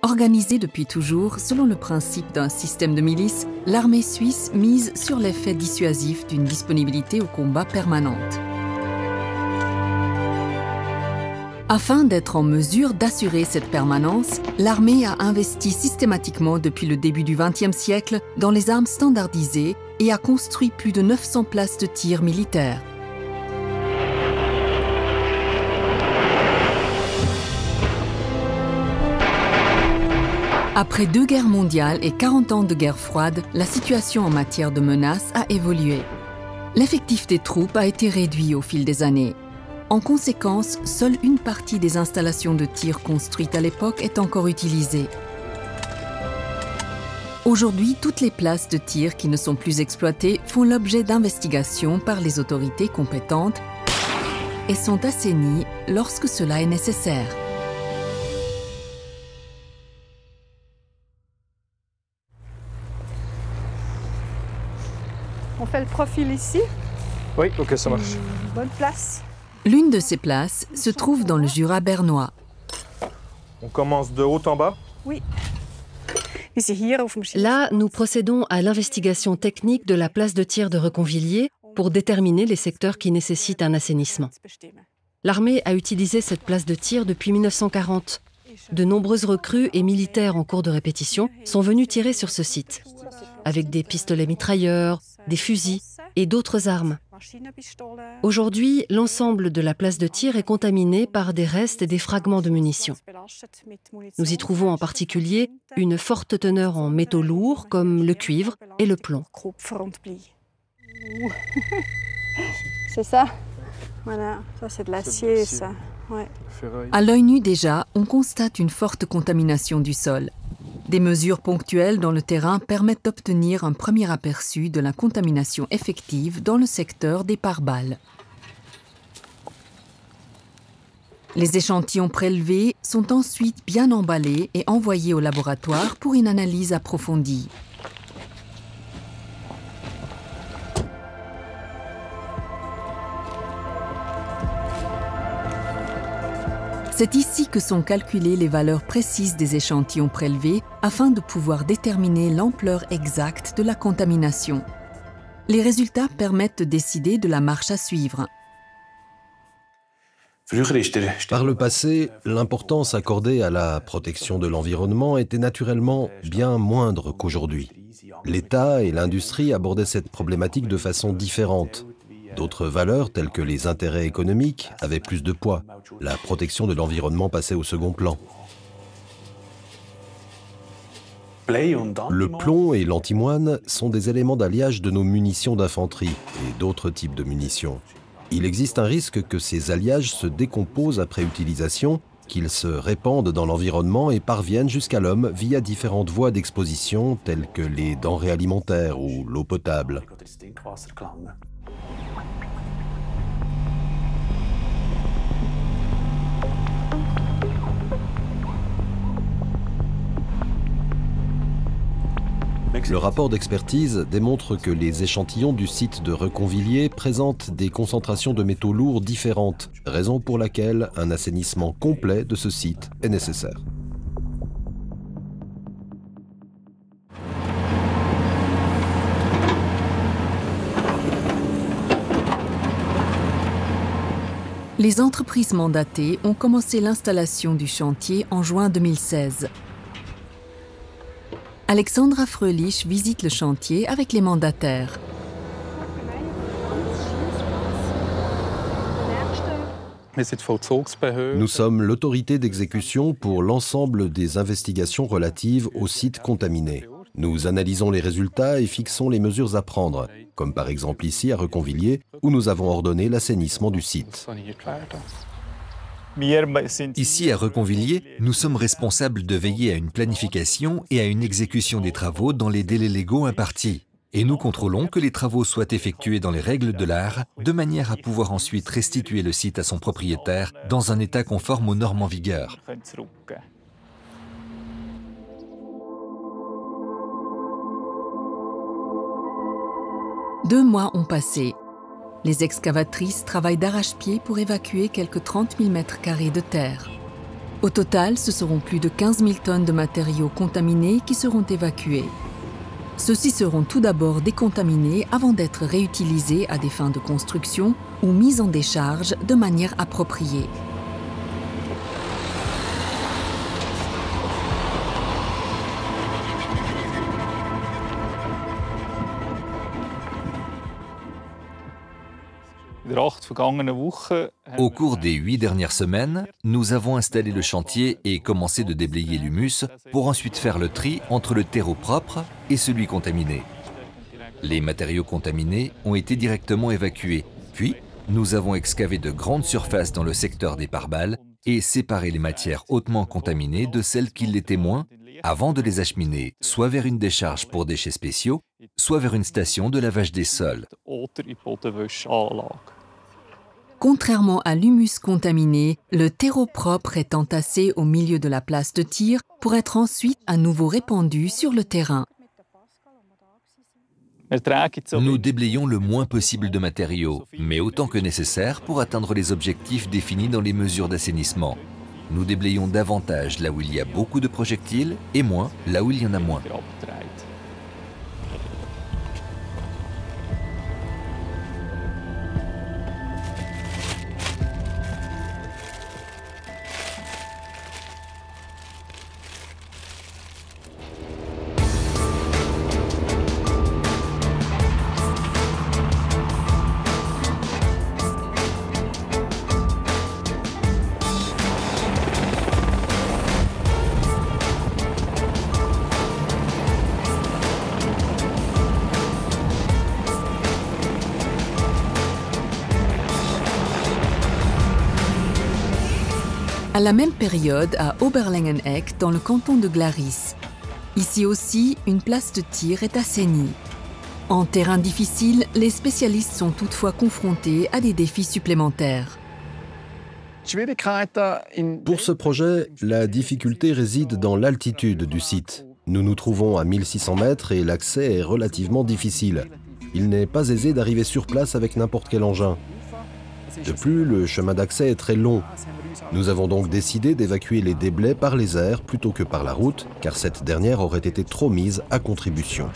Organisée depuis toujours selon le principe d'un système de milice, l'armée suisse mise sur l'effet dissuasif d'une disponibilité au combat permanente. Afin d'être en mesure d'assurer cette permanence, l'armée a investi systématiquement depuis le début du XXe siècle dans les armes standardisées et a construit plus de 900 places de tir militaires. Après 2 guerres mondiales et 40 ans de guerre froide, la situation en matière de menaces a évolué. L'effectif des troupes a été réduit au fil des années. En conséquence, seule une partie des installations de tir construites à l'époque est encore utilisée. Aujourd'hui, toutes les places de tir qui ne sont plus exploitées font l'objet d'investigations par les autorités compétentes et sont assainies lorsque cela est nécessaire. On fait le profil ici. Oui, ok, ça marche. Bonne place. L'une de ces places se trouve dans le Jura bernois. On commence de haut en bas. Oui. Là, nous procédons à l'investigation technique de la place de tir de Reconvilliers pour déterminer les secteurs qui nécessitent un assainissement. L'armée a utilisé cette place de tir depuis 1940. De nombreuses recrues et militaires en cours de répétition sont venus tirer sur ce site, avec des pistolets mitrailleurs, des fusils et d'autres armes. Aujourd'hui, l'ensemble de la place de tir est contaminé par des restes et des fragments de munitions. Nous y trouvons en particulier une forte teneur en métaux lourds comme le cuivre et le plomb. C'est ça? Voilà, ça c'est de l'acier, ça. Ouais. À l'œil nu déjà, on constate une forte contamination du sol. Des mesures ponctuelles dans le terrain permettent d'obtenir un premier aperçu de la contamination effective dans le secteur des pare-balles. Les échantillons prélevés sont ensuite bien emballés et envoyés au laboratoire pour une analyse approfondie. C'est ici que sont calculées les valeurs précises des échantillons prélevés afin de pouvoir déterminer l'ampleur exacte de la contamination. Les résultats permettent de décider de la marche à suivre. Par le passé, l'importance accordée à la protection de l'environnement était naturellement bien moindre qu'aujourd'hui. L'État et l'industrie abordaient cette problématique de façon différente. D'autres valeurs, telles que les intérêts économiques, avaient plus de poids. La protection de l'environnement passait au second plan. Le plomb et l'antimoine sont des éléments d'alliage de nos munitions d'infanterie et d'autres types de munitions. Il existe un risque que ces alliages se décomposent après utilisation, qu'ils se répandent dans l'environnement et parviennent jusqu'à l'homme via différentes voies d'exposition, telles que les denrées alimentaires ou l'eau potable. Le rapport d'expertise démontre que les échantillons du site de Reconvilliers présentent des concentrations de métaux lourds différentes, raison pour laquelle un assainissement complet de ce site est nécessaire. Les entreprises mandatées ont commencé l'installation du chantier en juin 2016. Alexandra Fröhlich visite le chantier avec les mandataires. Nous sommes l'autorité d'exécution pour l'ensemble des investigations relatives aux sites contaminés. Nous analysons les résultats et fixons les mesures à prendre, comme par exemple ici à Reconvilliers, où nous avons ordonné l'assainissement du site. Ici, à Reconvilliers, nous sommes responsables de veiller à une planification et à une exécution des travaux dans les délais légaux impartis. Et nous contrôlons que les travaux soient effectués dans les règles de l'art, de manière à pouvoir ensuite restituer le site à son propriétaire dans un état conforme aux normes en vigueur. 2 mois ont passé. Les excavatrices travaillent d'arrache-pied pour évacuer quelques 30 000 mètres carrés de terre. Au total, ce seront plus de 15 000 tonnes de matériaux contaminés qui seront évacués. Ceux-ci seront tout d'abord décontaminés avant d'être réutilisés à des fins de construction ou mis en décharge de manière appropriée. Au cours des 8 dernières semaines, nous avons installé le chantier et commencé de déblayer l'humus pour ensuite faire le tri entre le terreau propre et celui contaminé. Les matériaux contaminés ont été directement évacués, puis nous avons excavé de grandes surfaces dans le secteur des pare-balles et séparé les matières hautement contaminées de celles qui l'étaient moins avant de les acheminer soit vers une décharge pour déchets spéciaux, soit vers une station de lavage des sols. Contrairement à l'humus contaminé, le terreau propre est entassé au milieu de la place de tir pour être ensuite à nouveau répandu sur le terrain. Nous déblayons le moins possible de matériaux, mais autant que nécessaire pour atteindre les objectifs définis dans les mesures d'assainissement. Nous déblayons davantage là où il y a beaucoup de projectiles et moins là où il y en a moins. À la même période, à Oberlängeneck, dans le canton de Glaris. Ici aussi, une place de tir est assainie. En terrain difficile, les spécialistes sont toutefois confrontés à des défis supplémentaires. Pour ce projet, la difficulté réside dans l'altitude du site. Nous nous trouvons à 1600 mètres et l'accès est relativement difficile. Il n'est pas aisé d'arriver sur place avec n'importe quel engin. De plus, le chemin d'accès est très long. Nous avons donc décidé d'évacuer les déblais par les airs plutôt que par la route, car cette dernière aurait été trop mise à contribution.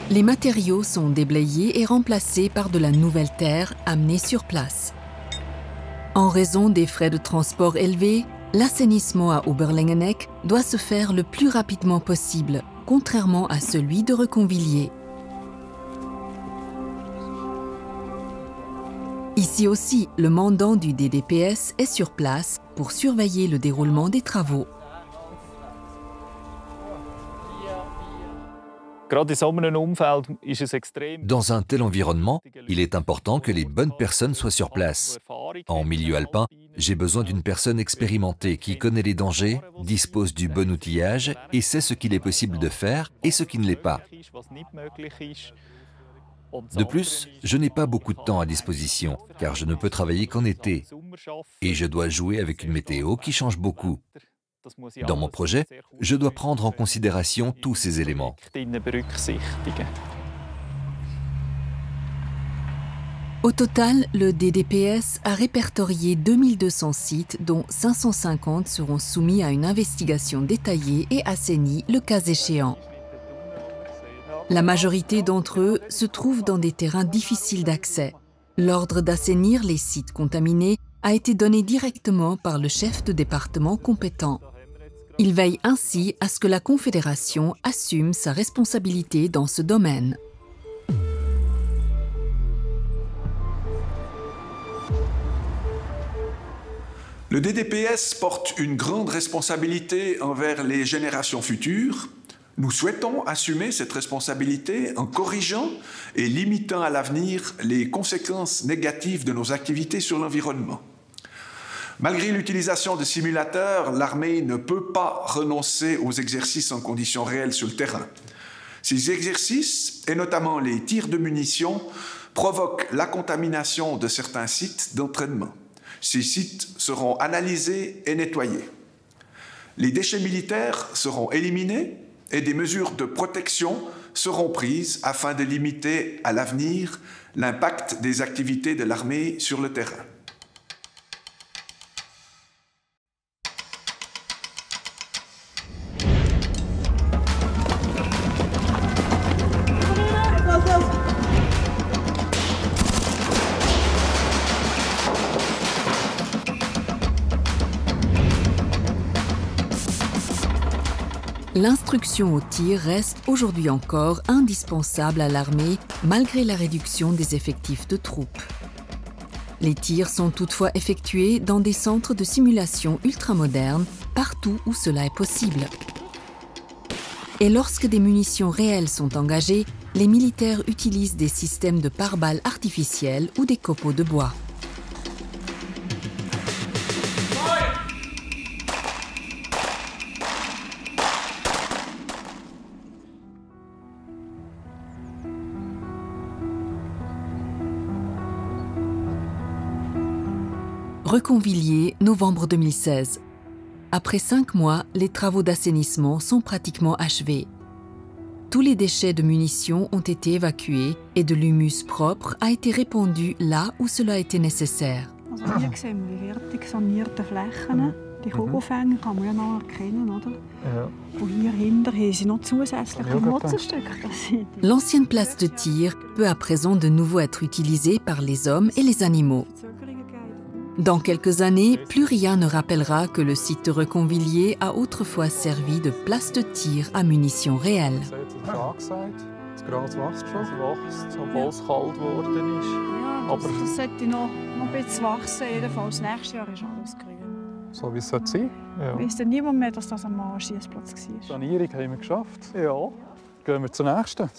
Les matériaux sont déblayés et remplacés par de la nouvelle terre amenée sur place. En raison des frais de transport élevés, l'assainissement à Oberlängeneck doit se faire le plus rapidement possible, contrairement à celui de Reconvilliers. Ici aussi, le mandant du DDPS est sur place pour surveiller le déroulement des travaux. Dans un tel environnement, il est important que les bonnes personnes soient sur place. En milieu alpin, j'ai besoin d'une personne expérimentée qui connaît les dangers, dispose du bon outillage et sait ce qu'il est possible de faire et ce qui ne l'est pas. De plus, je n'ai pas beaucoup de temps à disposition, car je ne peux travailler qu'en été. Et je dois jouer avec une météo qui change beaucoup. Dans mon projet, je dois prendre en considération tous ces éléments. Au total, le DDPS a répertorié 2200 sites, dont 550 seront soumis à une investigation détaillée et assainie le cas échéant. La majorité d'entre eux se trouvent dans des terrains difficiles d'accès. L'ordre d'assainir les sites contaminés a été donné directement par le chef de département compétent. Il veille ainsi à ce que la Confédération assume sa responsabilité dans ce domaine. Le DDPS porte une grande responsabilité envers les générations futures. Nous souhaitons assumer cette responsabilité en corrigeant et limitant à l'avenir les conséquences négatives de nos activités sur l'environnement. Malgré l'utilisation de simulateurs, l'armée ne peut pas renoncer aux exercices en conditions réelles sur le terrain. Ces exercices, et notamment les tirs de munitions, provoquent la contamination de certains sites d'entraînement. Ces sites seront analysés et nettoyés. Les déchets militaires seront éliminés et des mesures de protection seront prises afin de limiter à l'avenir l'impact des activités de l'armée sur le terrain. L'instruction au tir reste aujourd'hui encore indispensable à l'armée malgré la réduction des effectifs de troupes. Les tirs sont toutefois effectués dans des centres de simulation ultramodernes partout où cela est possible. Et lorsque des munitions réelles sont engagées, les militaires utilisent des systèmes de pare-balles artificiels ou des copeaux de bois. Reconvilier, novembre 2016. Après 5 mois, les travaux d'assainissement sont pratiquement achevés. Tous les déchets de munitions ont été évacués et de l'humus propre a été répandu là où cela était nécessaire. Hier sehen wir die fertig sanierten Flächen. Die Kugelfänger kann man ja noch erkennen, oder? Ja. Und hier hinter haben sie noch zusätzliche Motzenstücke. L'ancienne place de tir peut à présent de nouveau être utilisée par les hommes et les animaux. Dans quelques années, plus rien ne rappellera que le site de Reconvilier a autrefois servi de place de tir à munitions réelles. Das Gras wächst schon, es wächst, obwohl es kalt geworden ist. Ja, das sollte noch ein bisschen wachsen. Jedenfalls nächstes Jahr ist alles grün. So wie es sein sollte. Ja. Weiss dann niemand mehr, dass das am Schießplatz war? Die Sanierung haben wir geschafft. Ja. Gehen wir zur nächsten.